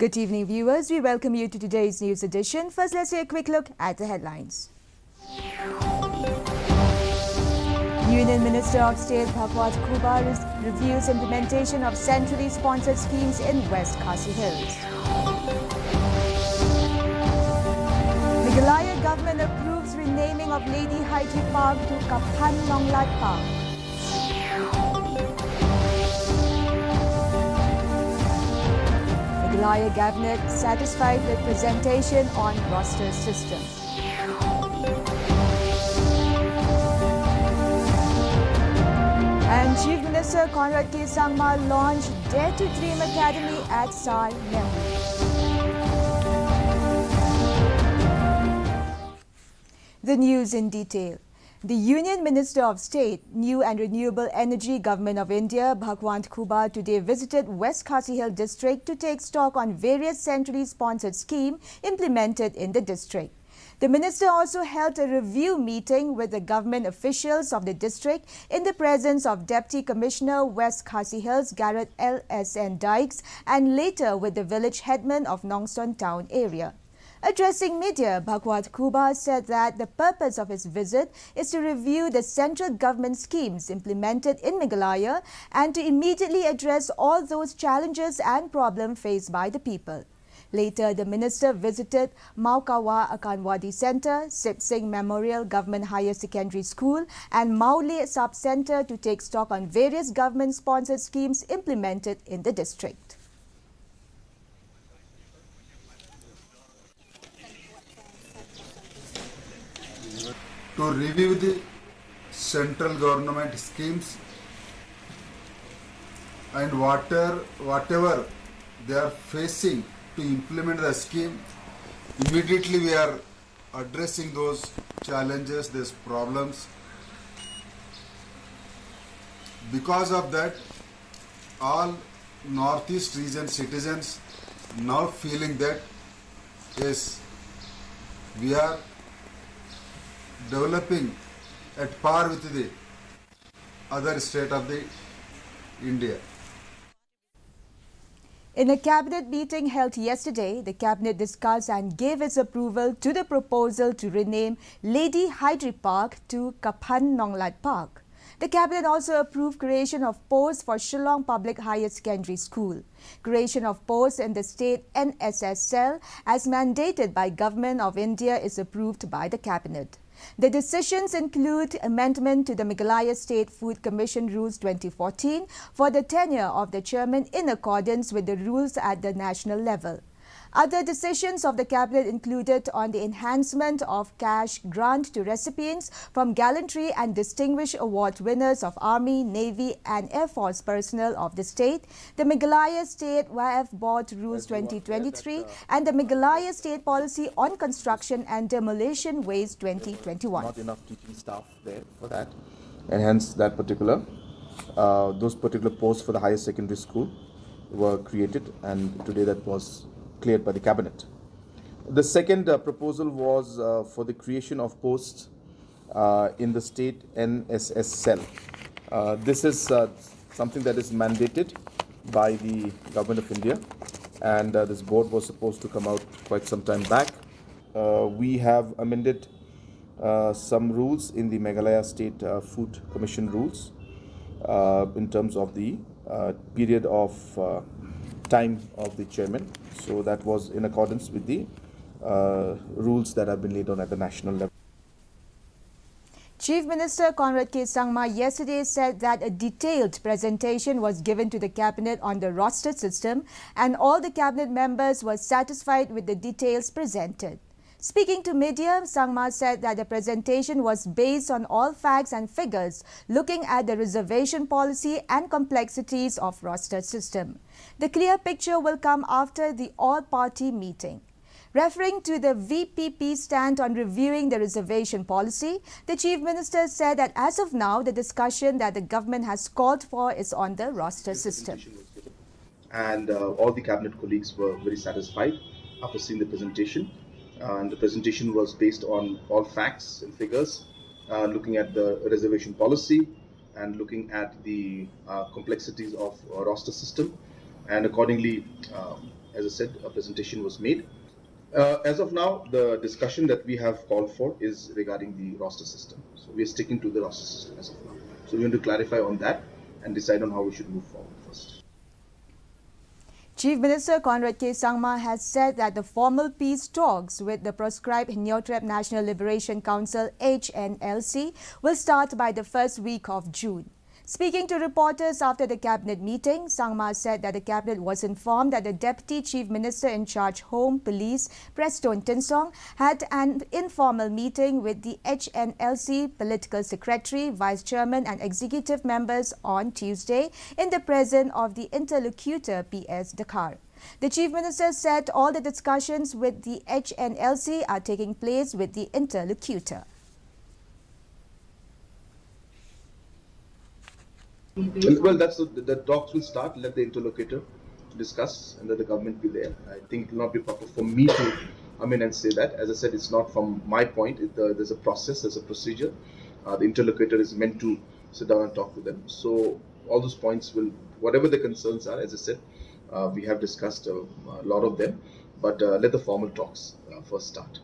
Good evening, viewers. We welcome you to today's news edition. First, let's take a quick look at the headlines. Union Minister of State Bhagwat Khouba reviews implementation of centrally sponsored schemes in West Khasi Hills. Meghalaya government approves renaming of Lady Haiti Park to Kaphan Nonglat Park. Meghalaya Cabinet satisfied with presentation on roster system. And Chief Minister Conrad K. Sangma launched Dare to Dream Academy at Sai Memory. The news in detail. The Union Minister of State, New and Renewable Energy Government of India, Bhagwant Khouba, today visited West Khasi Hill district to take stock on various centrally sponsored schemes implemented in the district. The minister also held a review meeting with the government officials of the district in the presence of Deputy Commissioner West Khasi Hills Garrett L.S.N. Dykes and later with the village headman of Nongston town area. Addressing media, Bhagwat Khouba said that the purpose of his visit is to review the central government schemes implemented in Meghalaya and to immediately address all those challenges and problems faced by the people. Later, the minister visited Maukawa Akanwadi Centre, Sip Singh Memorial Government Higher Secondary School and Maule Sub-Centre to take stock on various government-sponsored schemes implemented in the district. To review the central government schemes and whatever they are facing to implement the scheme, immediately we are addressing those challenges, these problems. Because of that, all Northeast region citizens now feeling that yes, we are developing at par with the other state of the India. In a cabinet meeting held yesterday, the cabinet discussed and gave its approval to the proposal to rename Lady Haiti Park to Kaphan Nonglat Park. The cabinet also approved creation of posts for Shillong Public Higher Secondary School. Creation of posts in the state NSS cell as mandated by Government of India is approved by the cabinet. The decisions include amendment to the Meghalaya State Food Commission Rules 2014 for the tenure of the chairman in accordance with the rules at the national level. Other decisions of the cabinet included on the enhancement of cash grant to recipients from gallantry and distinguished award winners of Army, Navy and Air Force personnel of the state, the Meghalaya State WAF Board Rules 2023 and the Meghalaya State Policy on Construction and Demolition Waste 2021. Not enough teaching staff there for that, and hence that those particular posts for the higher secondary school were created, and today that was cleared by the cabinet. The second proposal was for the creation of posts in the state NSS cell. This is something that is mandated by the Government of India, and this board was supposed to come out quite some time back. We have amended some rules in the Meghalaya State Food Commission rules in terms of the period of time of the chairman. So that was in accordance with the rules that have been laid on at the national level. Chief Minister Conrad K. Sangma yesterday said that a detailed presentation was given to the cabinet on the roster system and all the cabinet members were satisfied with the details presented. Speaking to media, Sangma said that the presentation was based on all facts and figures, looking at the reservation policy and complexities of roster system. The clear picture will come after the all-party meeting. Referring to the VPP stand on reviewing the reservation policy, the Chief Minister said that as of now, the discussion that the government has called for is on the roster system. And all the cabinet colleagues were very satisfied after seeing the presentation. And the presentation was based on all facts and figures, looking at the reservation policy and looking at the complexities of roster system. And accordingly, as I said, a presentation was made. As of now, the discussion that we have called for is regarding the roster system. So we are sticking to the roster system as of now. So we want to clarify on that and decide on how we should move forward first. Chief Minister Conrad K. Sangma has said that the formal peace talks with the proscribed Neotrep National Liberation Council HNLC will start by the first week of June. Speaking to reporters after the cabinet meeting, Sangma said that the cabinet was informed that the Deputy Chief Minister in charge Home, Police, Preston Tinsong, had an informal meeting with the HNLC Political Secretary, Vice Chairman and Executive members on Tuesday in the presence of the interlocutor PS Dakar. The Chief Minister said all the discussions with the HNLC are taking place with the interlocutor. Well, that's the talks will start. Let the interlocutor discuss, and let the government be there. I think it will not be proper for me to come in and say that. As I said, it's not from my point. There's a process, there's a procedure. The interlocutor is meant to sit down and talk to them. So all those points will, whatever the concerns are, as I said, we have discussed a lot of them. But let the formal talks first start.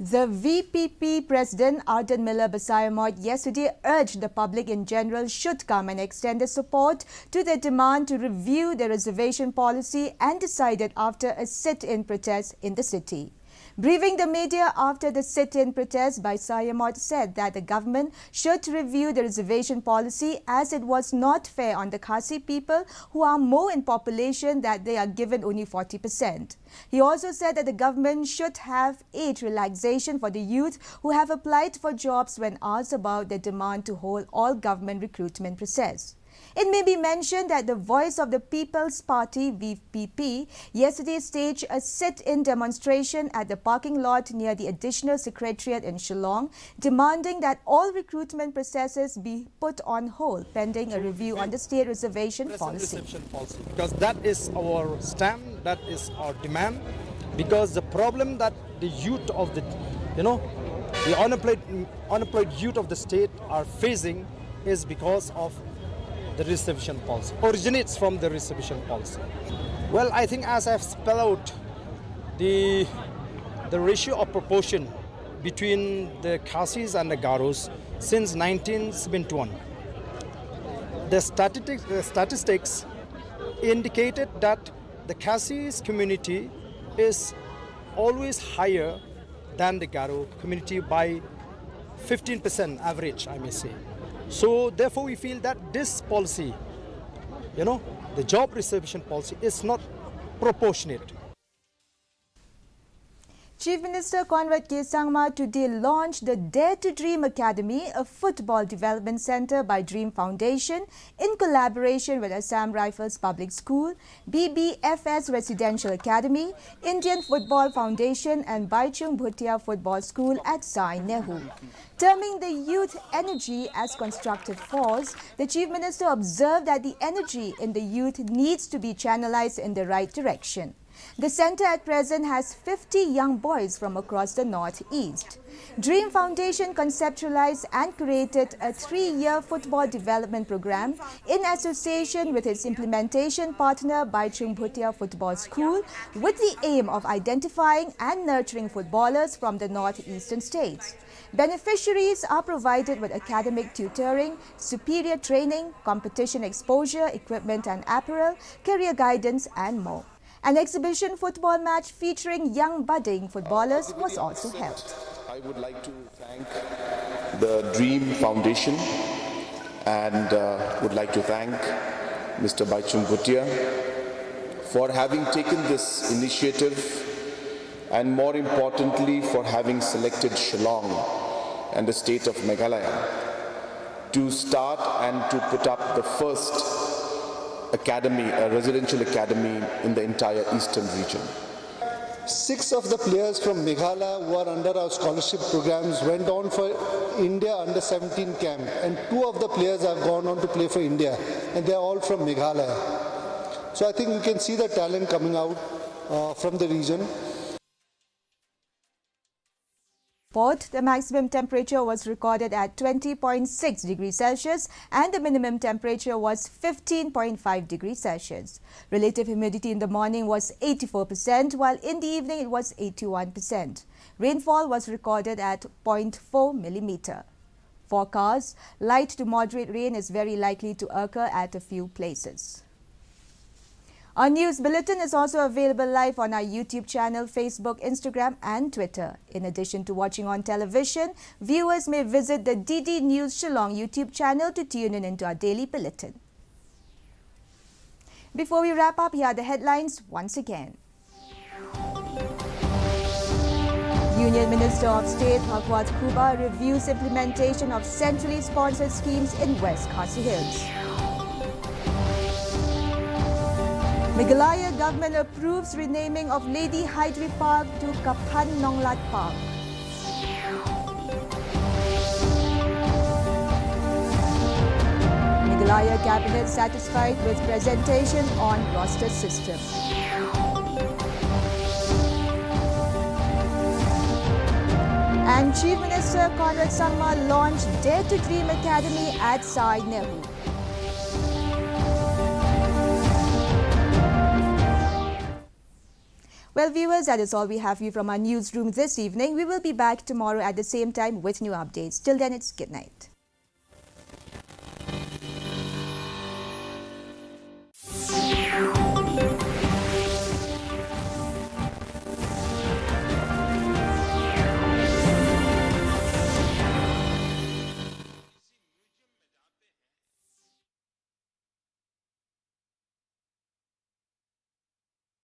The VPP President Arden Miller Basayamot yesterday urged the public in general should come and extend their support to their demand to review the reservation policy and decided after a sit-in protest in the city. Briefing the media after the sit-in protest, Basayamot said that the government should review the reservation policy as it was not fair on the Khasi people who are more in population that they are given only 40%. He also said that the government should have age relaxation for the youth who have applied for jobs when asked about their demand to hold all government recruitment process. It may be mentioned that the Voice of the People's Party, VPP, yesterday staged a sit-in demonstration at the parking lot near the Additional Secretariat in Shillong, demanding that all recruitment processes be put on hold pending a review on the state reservation policy. Because that is our stand, that is our demand, because the problem that the youth of the unemployed youth of the state are facing is because of the reservation policy, originates from the reservation policy. Well, I think as I've spelled out the ratio of proportion between the Khasis and the Garos since 1971. The statistics indicated that the Khasis community is always higher than the Garo community by 15% average, I may say. So therefore we feel that this policy, the job reservation policy is not proportionate. Chief Minister Conrad K. Sangma today launched the Dare to Dream Academy, a football development center by Dream Foundation in collaboration with Assam Rifles Public School, BBFS Residential Academy, Indian Football Foundation and Baichung Bhutia Football School at Sai Nehu. Terming the youth energy as constructive force, the Chief Minister observed that the energy in the youth needs to be channelized in the right direction. The centre at present has 50 young boys from across the northeast. Dream Foundation conceptualized and created a 3-year football development program in association with its implementation partner Baichung Bhutia Football School with the aim of identifying and nurturing footballers from the northeastern states. Beneficiaries are provided with academic tutoring, superior training, competition exposure, equipment and apparel, career guidance and more. An exhibition football match featuring young budding footballers was also held. I would like to thank the Dream Foundation and would like to thank Mr. Baichung Bhutia for having taken this initiative and more importantly for having selected Shillong and the state of Meghalaya to start and to put up the first academy, a residential academy in the entire eastern region. 6 of the players from Meghalaya who are under our scholarship programs went on for India under 17 camp, and 2 of the players have gone on to play for India, and they are all from Meghalaya. So I think we can see the talent coming out from the region. Port, the maximum temperature was recorded at 20.6 degrees Celsius and the minimum temperature was 15.5 degrees Celsius. Relative humidity in the morning was 84%, while in the evening it was 81%. Rainfall was recorded at 0.4 millimeter. Forecast: light to moderate rain is very likely to occur at a few places. Our news bulletin is also available live on our YouTube channel, Facebook, Instagram and Twitter. In addition to watching on television, viewers may visit the DD News Shillong YouTube channel to tune in into our daily bulletin. Before we wrap up, here are the headlines once again. Union Minister of State Bhagwant Khouba reviews implementation of centrally sponsored schemes in West Khasi Hills. Meghalaya government approves renaming of Lady Hydri Park to Kapan Nonglat Park. Meghalaya cabinet satisfied with presentation on roster system. And Chief Minister Conrad Sangma launched Dare to Dream Academy at Sai Nehru. Well, viewers, that is all we have for you from our newsroom this evening. We will be back tomorrow at the same time with new updates. Till then, it's good night.